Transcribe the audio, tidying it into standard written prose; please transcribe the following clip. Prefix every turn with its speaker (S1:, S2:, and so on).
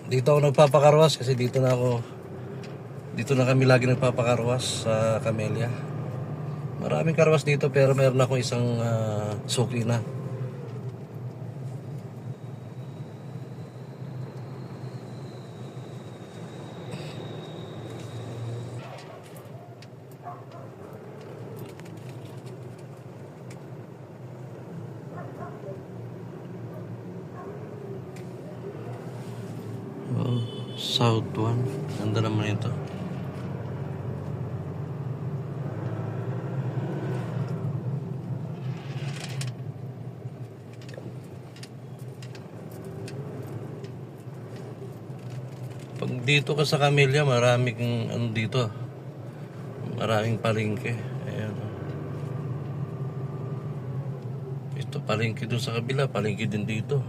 S1: Dito ako nagpapakarwas kasi dito na kami lagi nagpapakarwas sa Camellia. Maraming karwas dito pero meron ako isang suki na. Oh, South 1. Ganda naman ito. Pag dito ka sa Camellia, maraming ano dito. Maraming palengke. Ayan. Ito palengke doon sa kabila, palengke din dito.